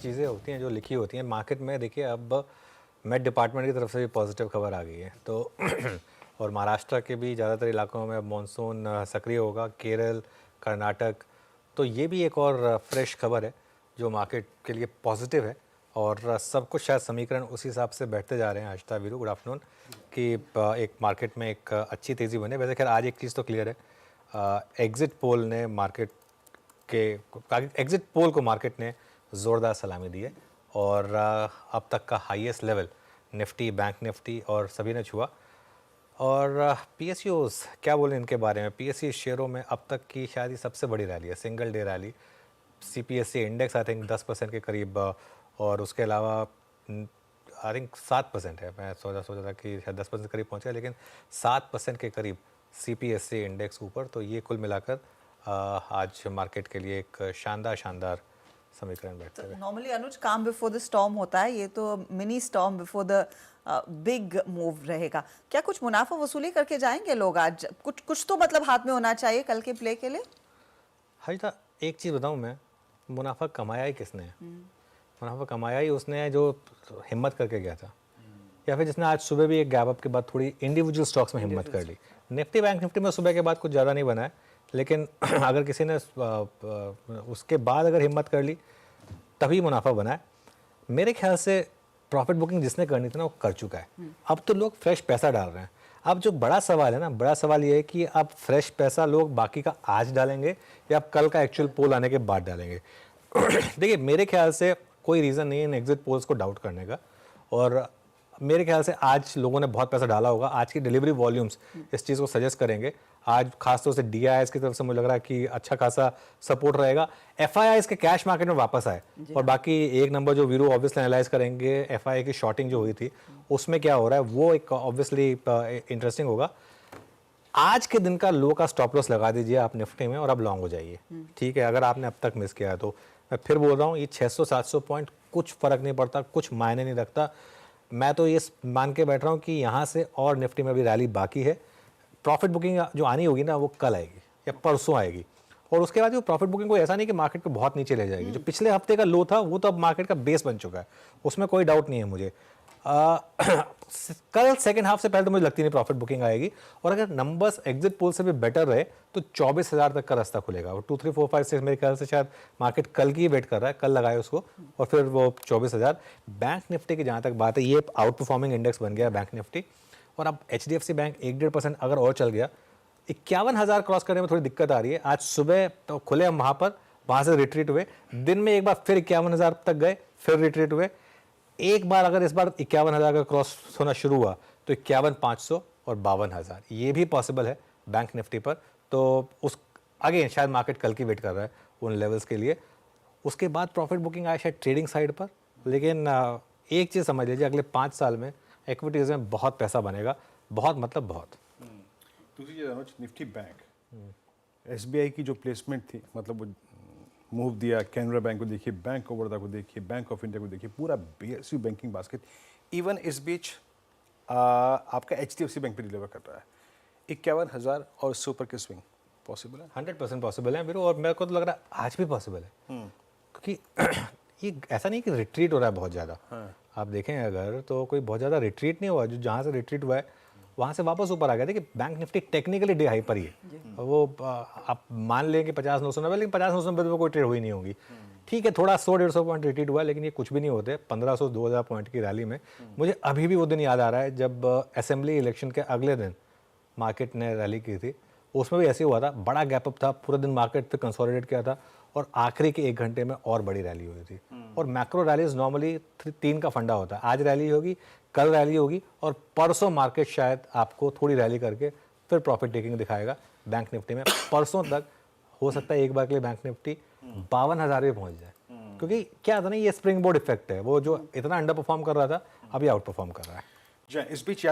चीज़ें होती हैं जो लिखी होती हैं मार्केट में। देखिए अब मेट डिपार्टमेंट की तरफ से भी पॉजिटिव खबर आ गई है तो और महाराष्ट्र के भी ज़्यादातर इलाकों में मानसून सक्रिय होगा, केरल, कर्नाटक। तो ये भी एक और फ्रेश खबर है जो मार्केट के लिए पॉजिटिव है और सब कुछ शायद समीकरण उसी हिसाब से बैठते जा रहे हैं। Ashita Veeru, good afternoon. कि एक मार्केट में एक अच्छी तेज़ी बने। वैसे खैर आज एक चीज़ तो क्लियर है, एग्ज़िट पोल ने मार्केट के एग्ज़िट पोल को मार्केट ने ज़ोरदार सलामी दी है और अब तक का highest level Nifty, bank Nifty और सभी ने छुआ। और पीएसयूज़ क्या बोलें इनके बारे में। पीएसयू शेयरों में अब तक की शायद ये सबसे बड़ी रैली है, single day rally. CPSC index I think 10% के करीब और उसके अलावा आई थिंक 7% है। मैं सोचा था कि शायद 10% के करीब पहुँचा, लेकिन 7% के करीब सीपीएससी इंडेक्स ऊपर। तो ये कुल मिलाकर आज मार्केट के लिए एक शानदार समीकरण बैठते हुए। नॉर्मली अनुज, काम बिफोर द स्टॉर्म होता है, ये तो mini storm before the big move रहेगा। क्या कुछ मुनाफा वसूली करके जाएंगे लोग आज? कुछ तो मतलब हाथ में होना चाहिए कल के प्ले के लिए। हाजिता, एक चीज़ बताऊं मैं, मुनाफा कमाया ही किसने है? मुनाफा कमाया ही उसने है जो हिम्मत करके गया था, या फिर जिसने आज सुबह भी एक गैप अप के बाद थोड़ी इंडिविजुअल स्टॉक्स में हिम्मत कर ली। निफ्टी, बैंक निफ्टी में सुबह के बाद कुछ ज़्यादा नहीं बना है, लेकिन अगर किसी ने उसके बाद अगर हिम्मत कर ली तभी मुनाफा बना है। मेरे ख्याल से प्रॉफिट बुकिंग जिसने करनी थी ना वो कर चुका है। अब तो लोग फ्रेश पैसा डाल रहे हैं। अब जो बड़ा सवाल है ना, बड़ा सवाल ये है कि अब फ्रेश पैसा लोग बाकी का आज डालेंगे या अब कल का एक्चुअल पोल आने के बाद डालेंगे। देखिए मेरे ख्याल से कोई रीज़न नहीं है इन एग्जिट पोल्स को डाउट करने का, और मेरे ख्याल से आज लोगों ने बहुत पैसा डाला होगा। आज की डिलीवरी वॉल्यूम्स इस चीज़ को सजेस्ट करेंगे। आज खासतौर से डीआईआईएस की तरफ से मुझे लग रहा है कि अच्छा खासा सपोर्ट रहेगा। एफआईआईएस के कैश मार्केट में वापस आए, और बाकी एक नंबर जो वीरू ऑब्वियसली एनालाइज करेंगे, एफआईआई की शॉर्टिंग जो हुई थी उसमें क्या हो रहा है वो एक ऑब्वियसली इंटरेस्टिंग होगा। आज के दिन का लो का स्टॉप लॉस लगा दीजिए आप निफ्टी में और अब लॉन्ग हो जाइए, ठीक है, अगर आपने अब तक मिस किया है तो। मैं फिर बोल रहा हूँ, ये 600-700 पॉइंट कुछ फर्क नहीं पड़ता, कुछ मायने नहीं रखता। मैं तो ये मान के बैठ रहा हूँ कि यहाँ से और निफ्टी में भी रैली बाकी है। प्रॉफिट बुकिंग जो आनी होगी ना वो कल आएगी या परसों आएगी, और उसके बाद वो प्रॉफिट बुकिंग को ऐसा नहीं कि मार्केट को बहुत नीचे ले जाएगी। जो पिछले हफ्ते का लो था वो तो अब मार्केट का बेस बन चुका है, उसमें कोई डाउट नहीं है मुझे। कल सेकंड हाफ से पहले तो मुझे लगती नहीं प्रॉफिट बुकिंग आएगी, और अगर नंबर्स एग्जिट पोल से भी बेटर रहे तो 24,000 तक का रास्ता खुलेगा। और 2, 3, 4, 5, 6 मेरे ख्याल से शायद मार्केट कल की वेट कर रहा है, कल लगाए उसको, और फिर वो 24,000। बैंक निफ्टी की जहाँ तक बात है, ये आउट परफॉर्मिंग इंडेक्स बन गया बैंक निफ्टी, और अब HDFC बैंक 1-1.5% अगर और चल गया, 51,000 क्रॉस करने में थोड़ी दिक्कत आ रही है। आज सुबह तो खुले हम वहाँ से रिट्रीट हुए, दिन में एक बार फिर 51,000 तक गए, फिर रिट्रीट हुए। एक बार अगर इस बार 51,000 का क्रॉस होना शुरू हुआ तो 51,500 और 52,000 ये भी पॉसिबल है बैंक निफ्टी पर। तो उस अगेन शायद मार्केट कल की वेट कर रहा है उन लेवल्स के लिए। उसके बाद प्रॉफिट बुकिंग आए शायद ट्रेडिंग साइड पर, लेकिन एक चीज़ समझ लीजिए, अगले 5 साल में इक्विटीज़ में बहुत पैसा बनेगा, बहुत मतलब बहुत। दूसरी चीज़ निफ्टी बैंक, SBI की जो प्लेसमेंट थी, मतलब वो मूव दिया, कैनरा बैंक को देखिए, बैंक ऑफ बड़ौदा को देखिए, बैंक ऑफ इंडिया को देखिए, पूरा BSU बैंकिंग बास्केट। इवन इस बीच आपका HDFC बैंक पे डिलीवर कर रहा है 51,000 और उससे ऊपर के स्विंग पॉसिबल है। 100% पॉसिबल है मेरे, और मेरे को तो लग रहा है आज भी पॉसिबल है, क्योंकि ये ऐसा नहीं कि रिट्रीट हो रहा है बहुत ज़्यादा। आप देखें अगर तो कोई बहुत ज़्यादा रिट्रीट नहीं हुआ, जो जहाँ से रिट्रीट हुआ है वहाँ से वापस ऊपर आ गया था। कि bank Nifty technically day high पर ही है। वो आप मान लें कि 50-990, लेकिन 50-990 पे कोई ट्रेड हुई नहीं होगी, ठीक है। थोड़ा 100-150 पॉइंट रिट्रीट हुआ है, लेकिन ये कुछ भी नहीं होते 1500-2000 पॉइंट की रैली में। मुझे अभी भी वो दिन याद आ रहा है जब असेंबली इलेक्शन के अगले दिन मार्केट ने रैली की थी, उसमें भी ऐसे हुआ था। बड़ा गैप अप था, पूरा दिन मार्केट पे कंसोलिडेट किया था, और आखिरी के 1 घंटे में और बड़ी रैली हुई थी। और मैक्रो रैलीज नॉर्मली 3 का फंडा होता है, आज रैली होगी, कल रैली होगी, और परसों मार्केट शायद आपको थोड़ी रैली करके फिर प्रॉफिट टेकिंग दिखाएगा बैंक निफ्टी में। परसों तक हो सकता है एक बार के लिए बैंक निफ्टी 52,000 पे पहुंच जाए, क्योंकि क्या था ना, ये स्प्रिंग बोर्ड इफेक्ट है। वो जो इतना अंडर परफॉर्म कर रहा था अभी आउट परफॉर्म कर रहा है। इस बीच